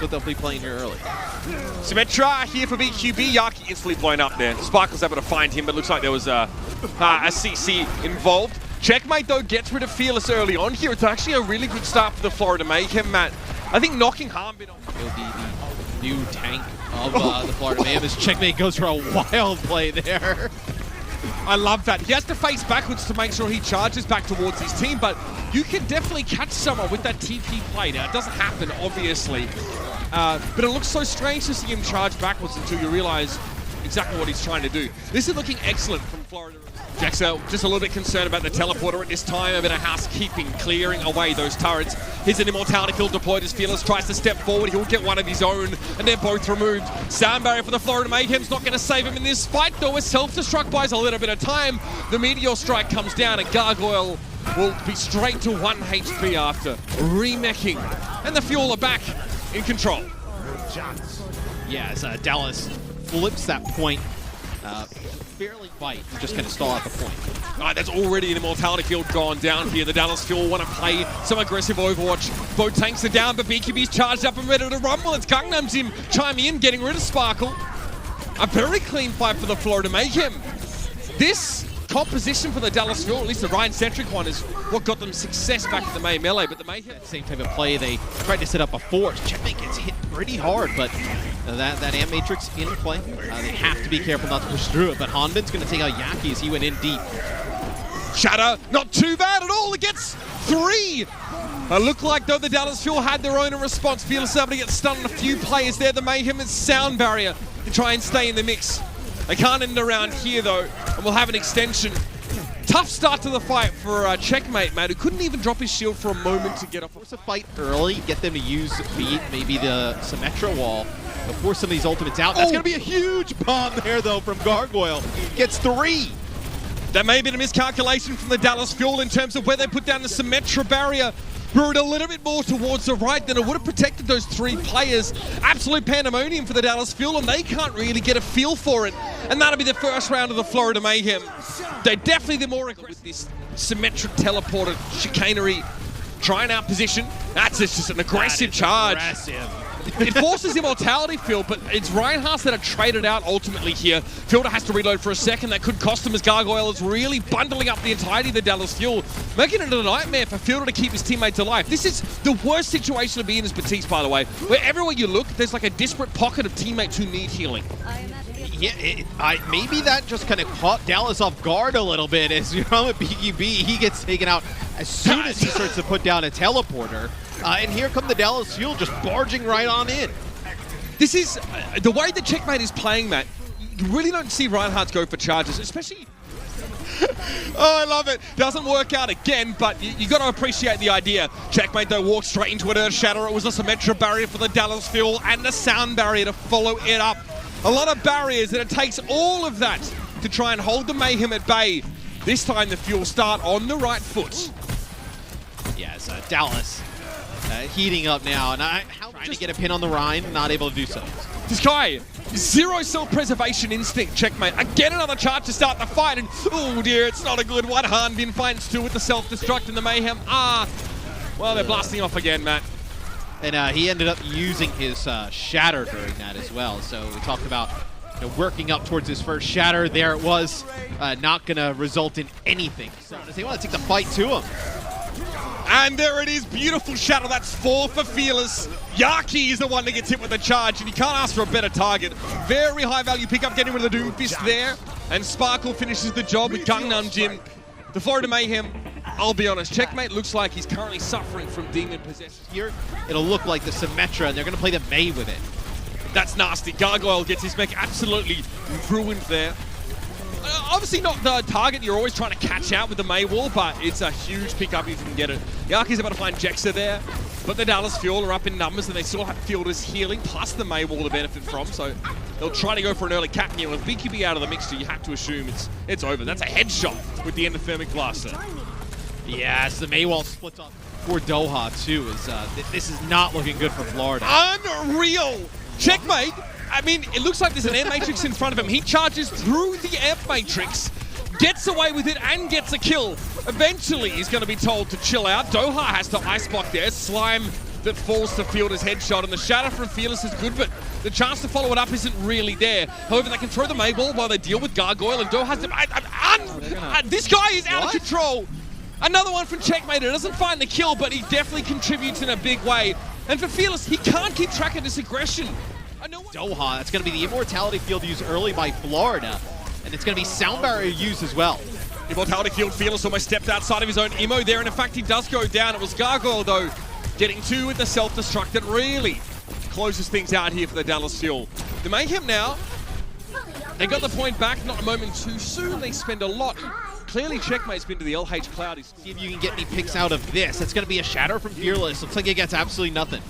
what they'll be playing here early. Symmetra here for BQB. Yaki instantly blown up there. Sparkle's able to find him, but looks like there was a CC involved. Checkmate, though, gets rid of Fearless early on here. It's actually a really good start for the Florida Mayhem, Matt. I think knocking Harmbin off. It'll be the new tank of the Florida Mayhem as Checkmate goes for a wild play there. I love that. He has to face backwards to make sure he charges back towards his team, but you can definitely catch someone with that TP play. Now, it doesn't happen, obviously, but it looks so strange to see him charge backwards until you realize exactly what he's trying to do. This is looking excellent from Florida. Jaxer just a little bit concerned about the teleporter at this time, a bit of housekeeping, clearing away those turrets. Here's an immortality field deployed as Fearless tries to step forward. He'll get one of his own, and they're both removed. Sound barrier for the Florida Mayhem's not going to save him in this fight, though, as self-destruct buys a little bit of time. The meteor strike comes down, and Gargoyle will be straight to 1 HP after remeching. And the Fuel are back in control. Yeah, as Dallas flips that point, barely fight, just kind of stall out the point. All right, there's already an immortality field gone down here. The Dallas Fuel want to play some aggressive Overwatch. Both tanks are down, but BQB's charged up and ready to rumble. It's Gangnam Jim chiming in, getting rid of Sparkle. A very clean fight for the Florida Mayhem. This composition for the Dallas Fuel, at least the Ryan-centric one, is what got them success back in the May Melee, but the Mayhem... Same type of play they tried to set up before. Checkmate gets hit pretty hard, but that Amp Matrix in play. They have to be careful not to push through it, but Hanbin's going to take out Yaki as he went in deep. Shatter, not too bad at all. It gets 3. It looked like, though, the Dallas Fuel had their own response. Fearless able to get stunned on a few players there. The Mayhem is sound barrier to try and stay in the mix. They can't end around here, though, and we'll have an extension. Tough start to the fight for Checkmate, man, who couldn't even drop his shield for a moment to get off. Force a fight early, get them to use beat, maybe the Symmetra wall, before some of these ultimates out. That's going to be a huge bomb there, though, from Gargoyle. Gets 3. That may have been a miscalculation from the Dallas Fuel in terms of where they put down the Symmetra barrier. Brewed a little bit more towards the right than it would have protected those 3 players. Absolute pandemonium for the Dallas Fuel, and they can't really get a feel for it. And that'll be the first round of the Florida Mayhem. They're definitely the more aggressive with this symmetric teleported chicanery. Trying out position. That's just an aggressive charge. It forces immortality field, but it's Reinhardt that are traded out ultimately here. Fielder has to reload for a second. That could cost him as Gargoyle is really bundling up the entirety of the Dallas Fuel, making it a nightmare for Fielder to keep his teammates alive. This is the worst situation to be in as Batiste, by the way, where everywhere you look, there's like a disparate pocket of teammates who need healing. Yeah, maybe that just kind of caught Dallas off guard a little bit as you're on with BQB. He gets taken out as soon as he starts to put down a teleporter. And here come the Dallas Fuel just barging right on in. This is the way the Checkmate is playing, Matt. You really don't see Reinhardt go for charges, especially... Oh, I love it. Doesn't work out again, but you got to appreciate the idea. Checkmate, though, walks straight into an Earth Shatter. It was a Symmetra barrier for the Dallas Fuel and a sound barrier to follow it up. A lot of barriers, and it takes all of that to try and hold the Mayhem at bay. This time, the Fuel start on the right foot. Yes, Dallas heating up now, and trying to get a pin on the Rhine, not able to do so. This guy, 0 self-preservation instinct, Checkmate. Again, another charge to start the fight, and oh dear, it's not a good one. Hanbin finds 2 with the self-destruct and the Mayhem. Well, they're blasting off again, Matt. And he ended up using his Shatter during that as well. So we talked about working up towards his first Shatter. There it was, not going to result in anything. So they want to take the fight to him. And there it is, beautiful Shatter. That's 4 for Fearless. Yaki is the one that gets hit with the charge, and you can't ask for a better target. Very high value pickup, getting rid of the Doomfist there. And Sparkle finishes the job with Gangnam Jim. The Florida Mayhem, I'll be honest, Checkmate looks like he's currently suffering from demon possession. Here, it'll look like the Symmetra, and they're going to play the May with it. That's nasty. Gargoyle gets his mech absolutely ruined there. Obviously not the target you're always trying to catch out with the May wall, but it's a huge pickup if you can get it. Yaki's about to find Jaxer there, but the Dallas Fuel are up in numbers, and they still have Fielders healing, plus the May wall to benefit from, so they'll try to go for an early cap here. With BQB out of the mixture, you have to assume it's over. That's a headshot with the endothermic blaster. Yes, the May wall splits off for Doha, too. This is not looking good for Florida. Unreal! Checkmate! I mean, it looks like there's an Amp Matrix in front of him. He charges through the Amp Matrix, gets away with it, and gets a kill. Eventually, he's going to be told to chill out. Doha has to ice block there. Slime that falls to Fielder's headshot, and the shatter from Fearless is good, but the chance to follow it up isn't really there. However, they can throw the Mayball while they deal with Gargoyle, and Doha's... this guy is out of control! Another one from Checkmate. It doesn't find the kill, but he definitely contributes in a big way. And for Fearless, he can't keep track of this aggression. Doha, that's going to be the Immortality Field used early by Florida, and it's going to be Sound Barrier used as well. Immortality Field, Fearless almost stepped outside of his own immo there, and in fact he does go down. It was Gargoyle though, getting two with the self-destruct that really closes things out here for the Dallas Fuel. The Mayhem now, they got the point back, not a moment too soon. They spend a lot. Clearly Checkmate's been to the LH Cloud. See if you can get any picks out of this. It's going to be a shatter from Fearless. Looks like it gets absolutely nothing.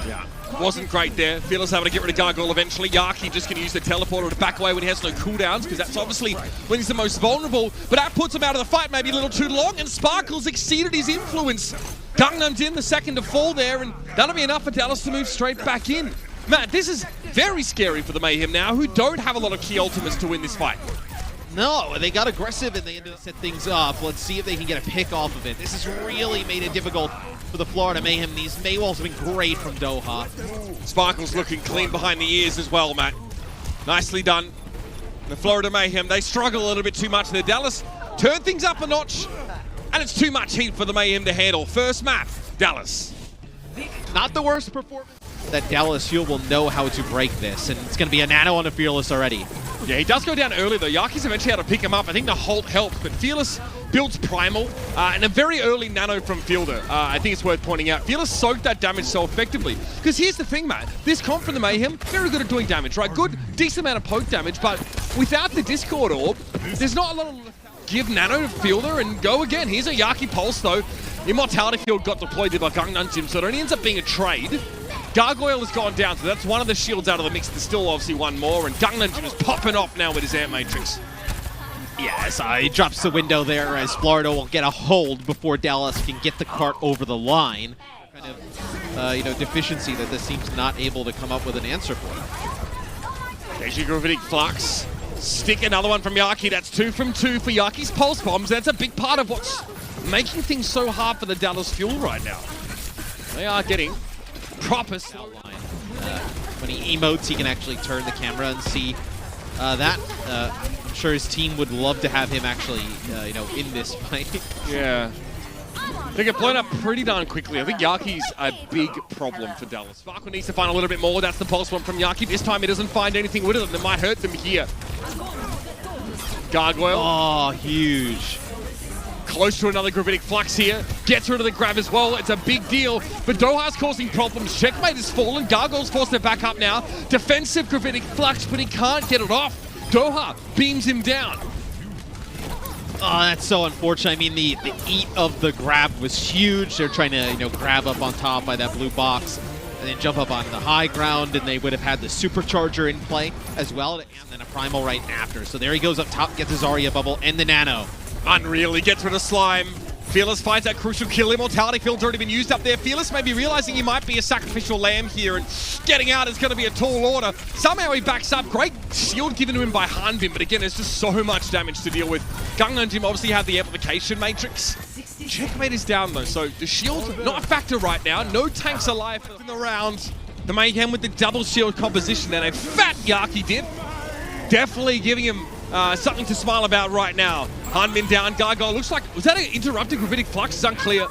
Yeah, wasn't great there. Fearless able to get rid of Gargoyle eventually. Yaki just going to use the teleporter to back away when he has no cooldowns, because that's obviously when he's the most vulnerable. But that puts him out of the fight maybe a little too long, and Sparkle's exceeded his influence. Gangnam's in, the second to fall there, and that'll be enough for Dallas to move straight back in. Matt, this is very scary for the Mayhem now, who don't have a lot of key ultimates to win this fight. No, they got aggressive and they ended up set things up. Let's see if they can get a pick off of it. This has really made it difficult for the Florida Mayhem. These Maywalls have been great from Doha. Sparkle's looking clean behind the ears as well, Matt. Nicely done. The Florida Mayhem, they struggle a little bit too much. The Dallas turn things up a notch, and it's too much heat for the Mayhem to handle. First map, Dallas. Not the worst performance. That Dallas Fuel will know how to break this, and it's going to be a nano on the Fearless already. Yeah, he does go down early though. Yaki's eventually able to pick him up. I think the Halt helps, but Fearless builds Primal, and a very early nano from Fielder. I think it's worth pointing out. Fearless soaked that damage so effectively. Because here's the thing, Matt. This comp from the Mayhem, very good at doing damage, right? Good, decent amount of poke damage, but without the Discord Orb, there's not a lot of... Give nano to Fielder and go again. Here's a Yaki Pulse though. Immortality Field got deployed by Gangnam, so it only ends up being a trade. Gargoyle has gone down, so that's one of the shields out of the mix. There's still obviously one more, and Gangnam is popping off now with his Amp Matrix. Yes, he drops the window there as Florida will get a hold before Dallas can get the cart over the line. Kind of, deficiency that this team's not able to come up with an answer for. There's your Gravitic Flux. Stick another one from Yaki. That's 2 from 2 for Yaki's Pulse Bombs. That's a big part of what's making things so hard for the Dallas Fuel right now. They are getting proper outline. When he emotes, he can actually turn the camera and see that. I'm sure his team would love to have him actually, in this fight. Yeah. They get blown up pretty darn quickly. I think Yaki's a big problem for Dallas. Sparkle needs to find a little bit more. That's the pulse one from Yaki. This time he doesn't find anything with it that might hurt them here. Gargoyle. Oh, huge. Close to another Gravitic Flux here. Gets rid of the grab as well. It's a big deal. But Doha's causing problems. Checkmate has fallen. Gargoyle's forced to back up now. Defensive Gravitic Flux, but he can't get it off. Doha beams him down. Oh, that's so unfortunate. I mean, the eat of the grab was huge. They're trying to, grab up on top by that blue box and then jump up on the high ground, and they would have had the supercharger in play as well, and then a primal right after. So there he goes up top, gets his Zarya bubble and the nano. Unreal, he gets rid of Slime. Fearless finds that crucial kill. Immortality Field's already been used up there. Fearless may be realizing he might be a sacrificial lamb here, and getting out is going to be a tall order. Somehow he backs up. Great shield given to him by Hanbin, but again, there's just so much damage to deal with. Gangnam Jim obviously have the amplification matrix. Checkmate is down though, so the shield's not a factor right now. No tanks alive in the round. The Mayhem with the double shield composition and a fat Yaki dip. Definitely giving him something to smile about right now. Hanbin down, Gargoyle looks like, was that an interrupted Gravitic Flux? It's unclear.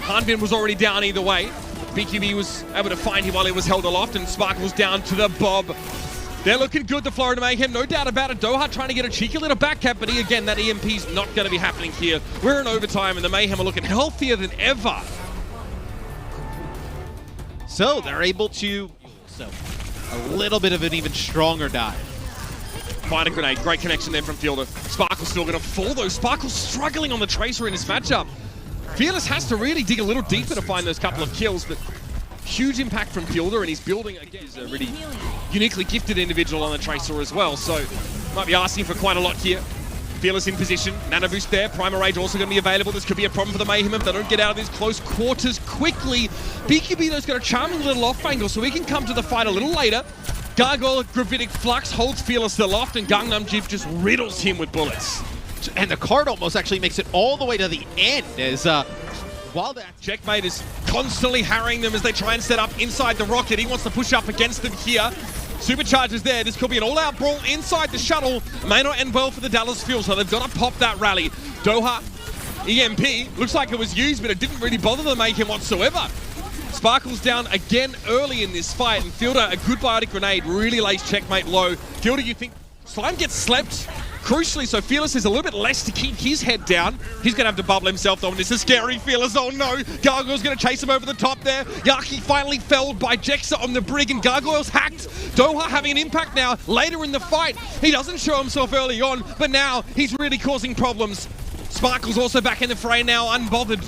Hanbin was already down either way. BQB was able to find him while he was held aloft, and Spark was down to the bob. They're looking good, the Florida Mayhem, no doubt about it. Doha trying to get a cheeky little back cap, but again, that EMP's not going to be happening here. We're in overtime, and the Mayhem are looking healthier than ever. So they're able to, a little bit of an even stronger dive. Find a grenade, great connection there from Fielder. Sparkle's still going to fall though. Sparkle's struggling on the Tracer in this matchup. Fearless has to really dig a little deeper to find those couple of kills, but huge impact from Fielder, and he's building, again, he's a really uniquely gifted individual on the Tracer as well, so might be asking for quite a lot here. Fearless in position, Nano Boost there, Primal Rage also going to be available. This could be a problem for the Mayhem if they don't get out of these close quarters quickly. BQB though's got a charming little off angle, so he can come to the fight a little later. Gargoyle, Gravitic Flux holds Fearless aloft, and Gangnam Jib just riddles him with bullets. And the card almost actually makes it all the way to the end as while that Checkmate is constantly harrying them as they try and set up inside the rocket. He wants to push up against them here. Superchargers there. This could be an all-out brawl inside the shuttle. May not end well for the Dallas Fuel, so they've got to pop that rally. Doha, EMP, looks like it was used, but it didn't really bother the Mayhem whatsoever. Sparkle's down again early in this fight, and Fielder, a good biotic grenade, really lays Checkmate low. Fielder, you think Slime gets slept? Crucially, so Fearless is a little bit less to keep his head down. He's going to have to bubble himself, though, and this is scary. Fearless, oh no! Gargoyle's going to chase him over the top there. Yaki finally felled by Jexa on the brig, and Gargoyle's hacked. Doha having an impact now later in the fight. He doesn't show himself early on, but now he's really causing problems. Sparkle's also back in the fray now, unbothered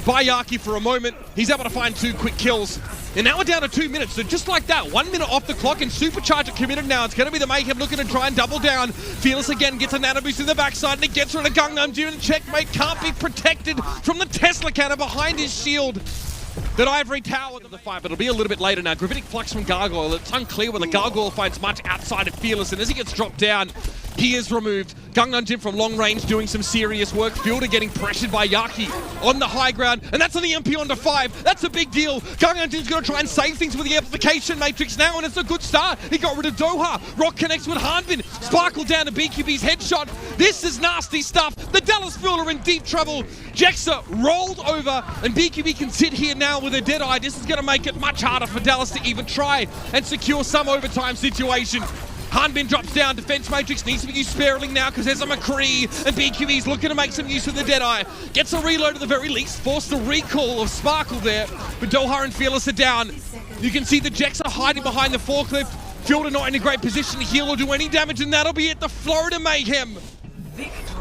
by Yaki for a moment. He's able to find 2 quick kills. And now we're down to 2 minutes, so just like that, 1 minute off the clock, and Supercharger committed now. It's going to be the Mayhem looking to try and double down. Fearless again gets a nano boost in the backside, and it gets rid of Gangnam Jim, and Checkmate can't be protected from the Tesla cannon behind his shield. That Ivory Tower of the fight, but it'll be a little bit later now. Gravitic Flux from Gargoyle. It's unclear whether Gargoyle finds much outside of Fearless, and as he gets dropped down, he is removed. Gangnam Jim from long range doing some serious work. Fielder getting pressured by Yaki on the high ground, and that's an EMP onto 5. That's a big deal. Gangnam Jim's going to try and save things with the amplification matrix now, and it's a good start. He got rid of Doha. Rock connects with Hanbin. Sparkle down to BQB's headshot. This is nasty stuff. The Dallas Fuel are in deep trouble. Jexa rolled over, and BQB can sit here now with a dead eye. This is going to make it much harder for Dallas to even try and secure some overtime situation. Hanbin drops down, defense matrix needs to be used sparingly now because there's a McCree, and BQB's looking to make some use of the Deadeye. Gets a reload at the very least, forced the recall of Sparkle there, but Doha and Fearless are down. You can see the Jexa hiding behind the forklift. Fielder not in a great position to heal or do any damage, and that'll be it. The Florida Mayhem.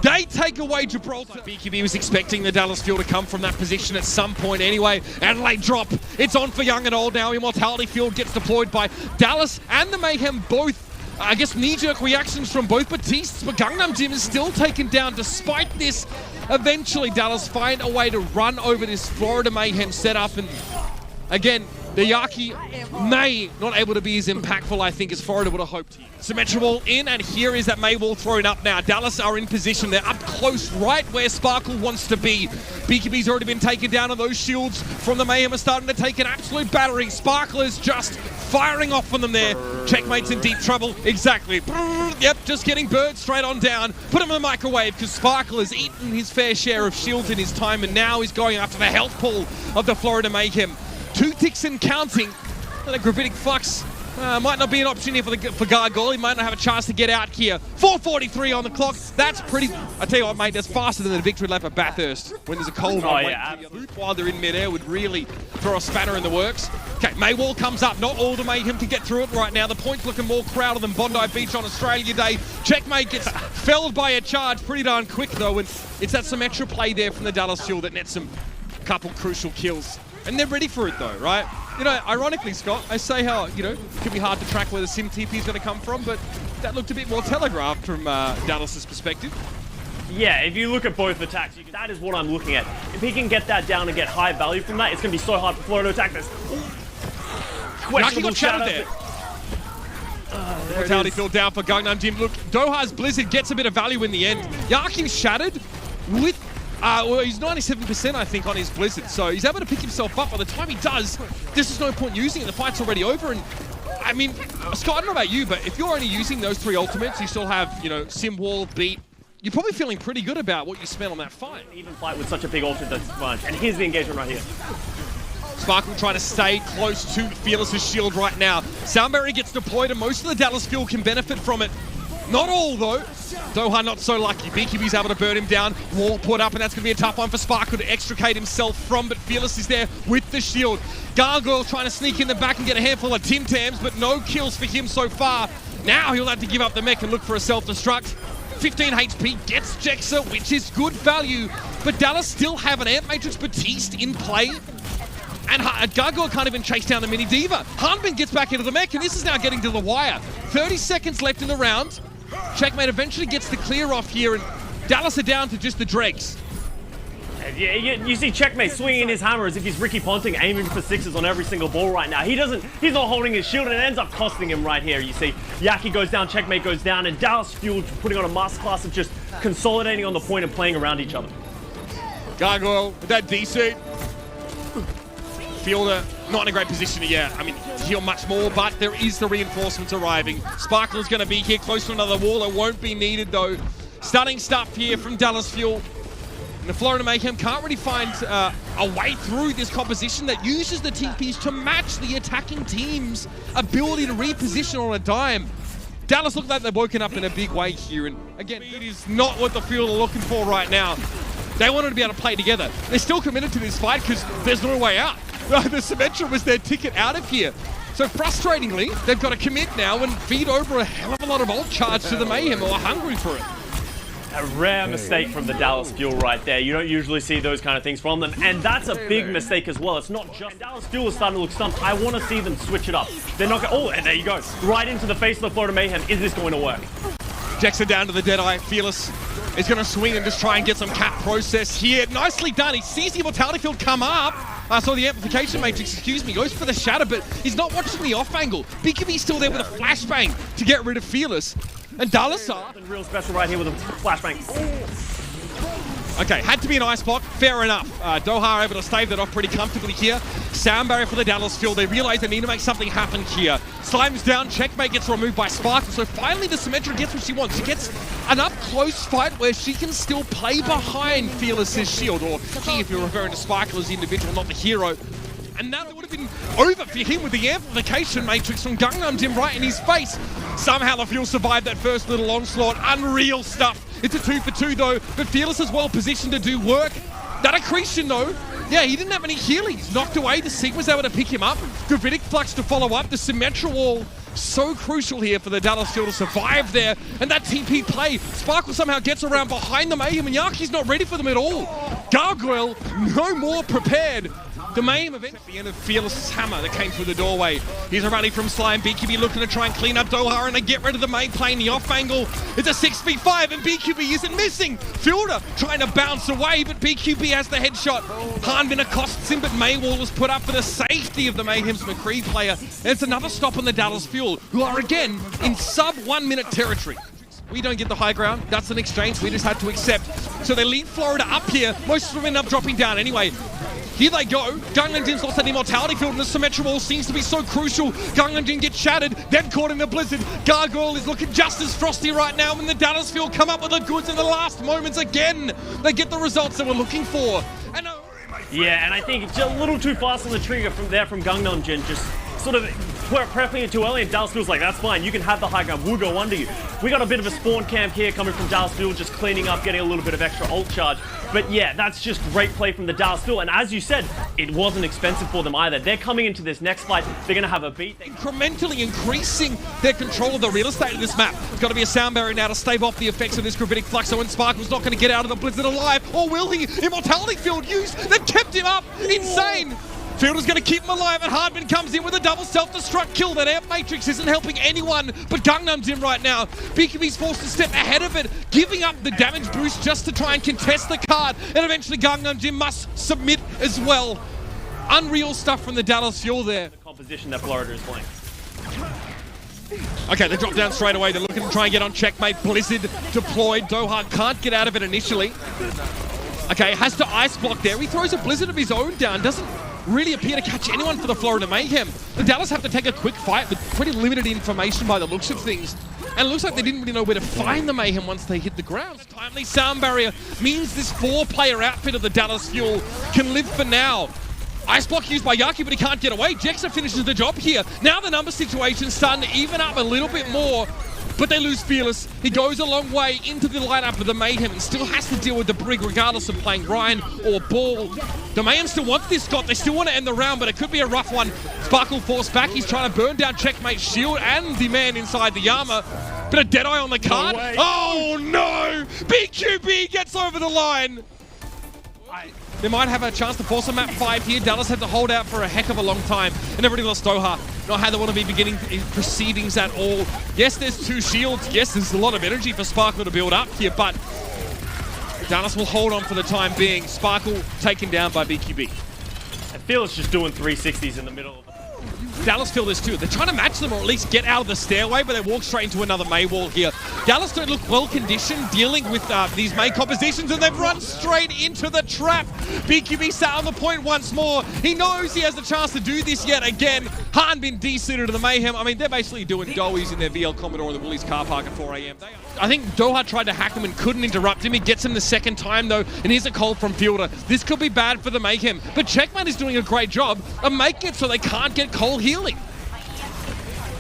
They take away Gibraltar. BQB was expecting the Dallas Fuel to come from that position at some point anyway. Adelaide drop. It's on for young and old now. Immortality Field gets deployed by Dallas and the Mayhem both. I guess knee-jerk reactions from both Batistes, but Gangnam Jim is still taken down despite this. Eventually, Dallas find a way to run over this Florida Mayhem setup, and again, the Yaki may not able to be as impactful, I think, as Florida would have hoped. Symmetra wall in, and here is that May wall thrown up now. Dallas are in position. They're up close, right where Sparkle wants to be. BKB's already been taken down, and those shields from the Mayhem are starting to take an absolute battering. Sparkle is just firing off on them there. Checkmate's in deep trouble. Exactly. Yep, just getting bird straight on down. Put him in the microwave because Sparkle has eaten his fair share of shields in his time, and now he's going after the health pool of the Florida Mayhem. 2 ticks and counting. And a Gravitic Flux might not be an option here for Gargoyle. He might not have a chance to get out here. 4:43 on the clock. That's pretty... I tell you what, mate, that's faster than the victory lap at Bathurst. When there's a cold one, while they're in midair would really throw a spanner in the works. Okay, Maywall comes up. Not all the Mayhem can get through it right now. The point's looking more crowded than Bondi Beach on Australia Day. Checkmate gets felled by a charge pretty darn quick, though, and it's that Symmetra play there from the Dallas Fuel that nets them a couple crucial kills. And they're ready for it though, right? You know, ironically, Scott, I say how, you know, it can be hard to track where the Sim TP is going to come from, but that looked a bit more telegraphed from Dallas's perspective. Yeah, if you look at both attacks, that is what I'm looking at. If he can get that down and get high value from that, it's going to be so hard for Florida to attack this. Questionable shot there. Mortality field down for Gangnam Jim. Look, Doha's Blizzard gets a bit of value in the end. Yaki's shattered with... well, he's 97%, I think, on his Blizzard, so he's able to pick himself up. By the time he does, there's just no point using it. The fight's already over, and I mean, Scott, I don't know about you, but if you're only using those 3 ultimates, you still have, you know, Sim Wall, Beat, you're probably feeling pretty good about what you spent on that fight. Even fight with such a big ultimate that's and here's the engagement right here. Sparkle trying to stay close to Fearless's shield right now. Soundberry gets deployed, and most of the Dallas Fuel can benefit from it. Not all, though. Doha not so lucky. BQB's able to burn him down. Wall put up, and that's going to be a tough one for Sparkle to extricate himself from, but Fearless is there with the shield. Gargoyle trying to sneak in the back and get a handful of Tim Tams, but no kills for him so far. Now he'll have to give up the mech and look for a self-destruct. 15 HP gets Jexa, which is good value, but Dallas still have an Amp Matrix Batiste in play. And Gargoyle can't even chase down the Mini Diva. Hanbin gets back into the mech, and this is now getting to the wire. 30 seconds left in the round. Checkmate eventually gets the clear off here, and Dallas are down to just the dregs. Yeah, you see Checkmate swinging his hammer as if he's Ricky Ponting, aiming for 6s on every single ball right now. He's not holding his shield, and it ends up costing him right here. You see Yaki goes down, Checkmate goes down, and Dallas Fuel putting on a masterclass of just consolidating on the point and playing around each other. Gargoyle with that DC. Fielder not in a great position yet. I mean, to heal much more, but there is the reinforcements arriving. Sparkle's going to be here close to another wall. It won't be needed, though. Stunning stuff here from Dallas Fuel. And the Florida Mayhem can't really find a way through this composition that uses the TPs to match the attacking team's ability to reposition on a dime. Dallas look like they've woken up in a big way here, and again, it is not what the field are looking for right now. They wanted to be able to play together. They're still committed to this fight because there's no way out. The Symmetra was their ticket out of here. So frustratingly, they've got to commit now and feed over a hell of a lot of ult charge to the Mayhem, who are hungry for it. A rare mistake from the Dallas Fuel right there. You don't usually see those kind of things from them, and that's a big mistake as well. It's not just... And Dallas Fuel is starting to look stumped. I want to see them switch it up. They're not going... Oh, and there you go. Right into the face of the Florida Mayhem. Is this going to work? Jackson down to the Deadeye. Fearless is going to swing and just try and get some cap process here. Nicely done. He sees the Immortality Field come up. So the Amplification Matrix, excuse me, goes for the Shatter, but he's not watching the off angle. BKB's still there with a flashbang to get rid of Fearless. And Dallas are... Real special right here with a flashbang. Okay, had to be an ice block, fair enough. Doha able to stave that off pretty comfortably here. Sound barrier for the Dallas Field. They realize they need to make something happen here. Slime's down, checkmate gets removed by Spark. So finally the Symmetra gets what she wants. She gets an up-close fight where she can still play behind Fearless's shield, or he if you're referring to Sparkle as the individual, not the hero. And now that would have been over for him with the Amplification Matrix from Gangnam Jim right in his face. Somehow the Fuel survived that first little onslaught. Unreal stuff. It's a 2 for 2 though, but Fearless is well positioned to do work. That accretion though, yeah, he didn't have any healing. He's knocked away. The Sigma's able to pick him up. Gravitic Flux to follow up. The Symmetra wall, so crucial here for the Dallas Fuel to survive there. And that TP play, Sparkle somehow gets around behind the Mayhem, and Yaki's not ready for them at all. Gargoyle, no more prepared. The Mayhem event at the end of Fearless's hammer that came through the doorway. Here's a rally from Slime. BQB looking to try and clean up Doha, and they get rid of the main playing the off angle. It's a 6v5 and BQB isn't missing. Fielder trying to bounce away, but BQB has the headshot. Hanbin accosts him, but Maywall was put up for the safety of the Mayhem's McCree player. And it's another stop on the Dallas Fuel, who are again in sub 1 minute territory. We don't get the high ground. That's an exchange we just had to accept. So they lead Florida up here. Most of them end up dropping down anyway. Here they go. Gangnam Jin's lost that Immortality Field, and the Symmetra wall seems to be so crucial. Gangnam Jin gets shattered, then caught in the blizzard. Gargoyle is looking just as frosty right now when the Dallas Field come up with the goods in the last moments again. They get the results they were looking for. And yeah, and I think it's a little too fast on the trigger from Gangnam Jin. Just sort of prepping it too early, and Dallas Field's like, that's fine, you can have the high ground, we'll go under you. We got a bit of a spawn camp here coming from Dallas Field, just cleaning up, getting a little bit of extra ult charge. But yeah, that's just great play from the Dallas Field, and as you said, it wasn't expensive for them either. They're coming into this next fight, they're gonna have a beat. Incrementally increasing their control of the real estate of this map. It's got to be a sound barrier now to stave off the effects of this gravitic flux, so when Sparkle's not gonna get out of the blizzard alive, or will he? Immortality Field used, they've kept him up, insane! Fielder's going to keep him alive, and Hardman comes in with a double self-destruct kill. That Amp Matrix isn't helping anyone but Gangnam Jin right now. BKB's forced to step ahead of it, giving up the damage boost just to try and contest the card, and eventually Gangnam Jin must submit as well. Unreal stuff from the Dallas Fuel there. The composition that Florida is playing. Okay, they drop down straight away. They're looking to try and get on checkmate. Blizzard deployed. Doha can't get out of it initially. Okay, has to ice block there. He throws a Blizzard of his own down. Doesn't really appear to catch anyone for the Florida Mayhem. The Dallas have to take a quick fight with pretty limited information by the looks of things. And it looks like they didn't really know where to find the Mayhem once they hit the ground. Timely sound barrier means this 4-player outfit of the Dallas Fuel can live for now. Ice block used by Yaki, but he can't get away. Jexa finishes the job here. Now the number situation's starting to even up a little bit more. But they lose Fearless. He goes a long way into the lineup of the Mayhem and still has to deal with the Brig regardless of playing Ryan or Ball. The Mayhem still want this, Scott. They still want to end the round, but it could be a rough one. Sparkle forced back. He's trying to burn down Checkmate's shield and the man inside the armor. Bit of Deadeye on the card. No, oh no! BQB gets over the line. They might have a chance to force a map 5 here. Dallas had to hold out for a heck of a long time. And everybody lost Doha. Not how they want to be beginning proceedings at all. Yes, there's 2 shields. Yes, there's a lot of energy for Sparkle to build up here, but Dallas will hold on for the time being. Sparkle taken down by BQB. I feel it's just doing 360s in the middle of the... Dallas feel this too. They're trying to match them or at least get out of the stairway, but they walk straight into another May wall here. Dallas don't look well conditioned dealing with these May compositions, and they've run straight into the trap. BQB sat on the point once more. He knows he has the chance to do this yet again. Hanbin deseated to the Mayhem. I mean, they're basically doing doughies in their VL Commodore in the Woolies car park at 4 a.m. I think Doha tried to hack him and couldn't interrupt him. He gets him the second time though, and here's a call from Fielder. This could be bad for the Mayhem, but Checkmate is doing a great job of making it so they can't get Cole healing.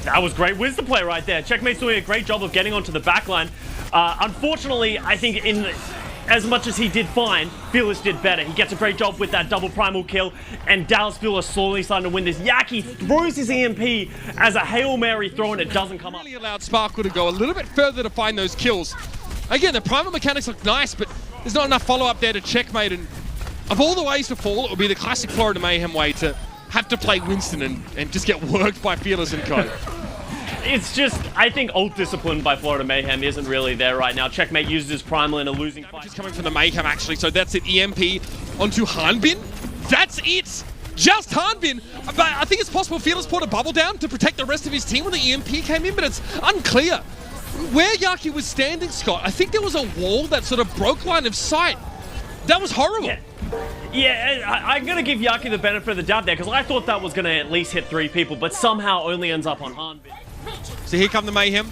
That was great wisdom play right there. Checkmate's doing a great job of getting onto the backline. Unfortunately, I think as much as he did fine, Fearless did better. He gets a great job with that double primal kill, and Dallas Fuel are slowly starting to win this. Yaki throws his EMP as a Hail Mary throw, and it doesn't come up. Really allowed Sparkle to go a little bit further to find those kills. Again, the primal mechanics look nice, but there's not enough follow-up there to Checkmate, and of all the ways to fall, it would be the classic Florida Mayhem way to have to play Winston and just get worked by Fearless and co. It's just, I think ult discipline by Florida Mayhem isn't really there right now. Checkmate uses his primal in a losing fight. Just coming from the Mayhem actually, so that's it. EMP onto Hanbin. That's it! Just Hanbin! But I think it's possible Fearless put a bubble down to protect the rest of his team when the EMP came in, but it's unclear. Where Yaki was standing, Scott, I think there was a wall that sort of broke line of sight. That was horrible. Yeah, I'm going to give Yaki the benefit of the doubt there, because I thought that was going to at least hit 3 people, but somehow only ends up on Hanbin. So here come the Mayhem.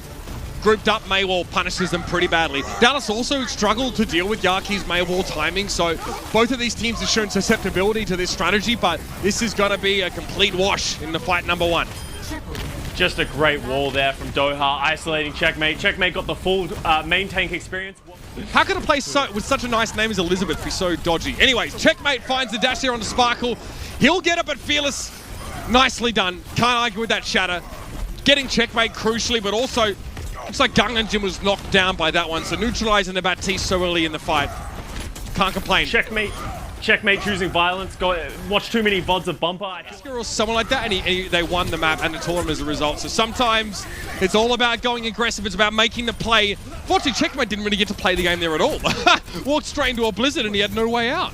Grouped up, Maywall punishes them pretty badly. Dallas also struggled to deal with Yaki's Maywall timing, so both of these teams have shown susceptibility to this strategy, but this is going to be a complete wash in the fight number 1. Just a great wall there from Doha, isolating Checkmate. Checkmate got the full main tank experience. How could a place with such a nice name as Elizabeth be so dodgy? Anyways, Checkmate finds the dash there onto Sparkle. He'll get it, but Fearless, nicely done. Can't argue with that shatter. Getting Checkmate crucially, but also looks like Gungan was knocked down by that one, so neutralizing the Baptiste so early in the fight. Can't complain. Checkmate choosing violence. Watch too many VODs of Bumper. Or someone like that, and they won the map and the tournament as a result. So sometimes it's all about going aggressive. It's about making the play. Fortunately, Checkmate didn't really get to play the game there at all. Walked straight into a blizzard and he had no way out.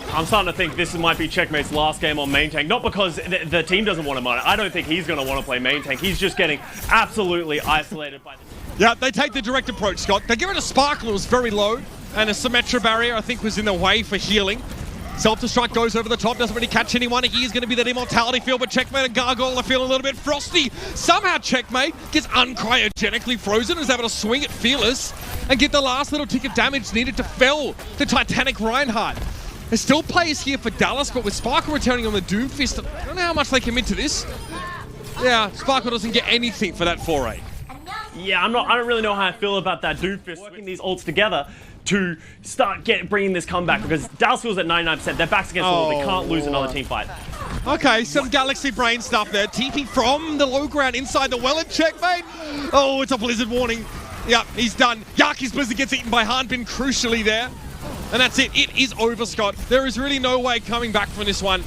I'm starting to think this might be Checkmate's last game on main tank. Not because the team doesn't want him on it. I don't think he's going to want to play main tank. He's just getting absolutely isolated by the team. Yeah, they take the direct approach, Scott. They give it a Sparkle. It was very low. And a Symmetra barrier, I think, was in the way for healing. Self-destruct goes over the top, doesn't really catch anyone. He's going to be that immortality field, but Checkmate and Gargoyle are feeling a little bit frosty. Somehow Checkmate gets uncryogenically frozen and is able to swing at Fearless and get the last little tick of damage needed to fell the Titanic Reinhardt. There's still players here for Dallas, but with Sparkle returning on the Doomfist, I don't know how much they commit to this. Yeah, Sparkle doesn't get anything for that foray. Yeah, I don't really know how I feel about that Doomfist working these ults together to start bringing this comeback, because Dallas feels at 99%. Their back's against the wall. They can't lose another team fight. Okay, some Galaxy Brain stuff there. TP from the low ground inside the well and Checkmate. Oh, it's a Blizzard warning. Yep, he's done. Yaki's Blizzard gets eaten by Hanbin crucially there. And that's it. It is over, Scott. There is really no way coming back from this one.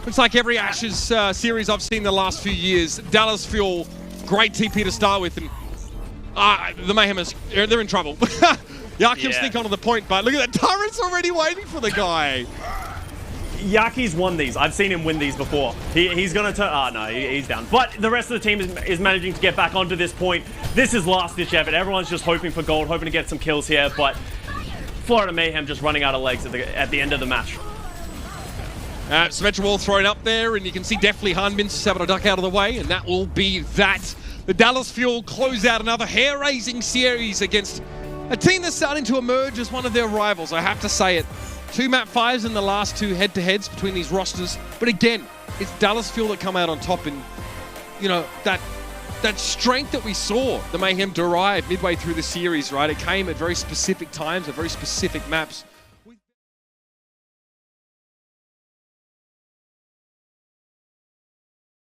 It's like every Ashes series I've seen the last few years. Dallas Fuel, great TP to start with, and the Mayhem they're in trouble. Yaki will sneak onto the point, but look at that. Turret's already waiting for the guy. Yaki's won these. I've seen him win these before. He's going to turn... no, he's down. But the rest of the team is managing to get back onto this point. This is last-ditch effort. Everyone's just hoping for gold, hoping to get some kills here, but Florida Mayhem just running out of legs at the end of the match. Symmetra wall thrown up there, and you can see definitely Hanbin's able to duck out of the way, and that will be that. The Dallas Fuel close out another hair-raising series against a team that's starting to emerge as one of their rivals, I have to say it. 2 map 5s in the last 2 head-to-heads between these rosters. But again, it's Dallas Fuel that come out on top, and, you know, that strength that we saw the Mayhem derive midway through the series, right? It came at very specific times, at very specific maps.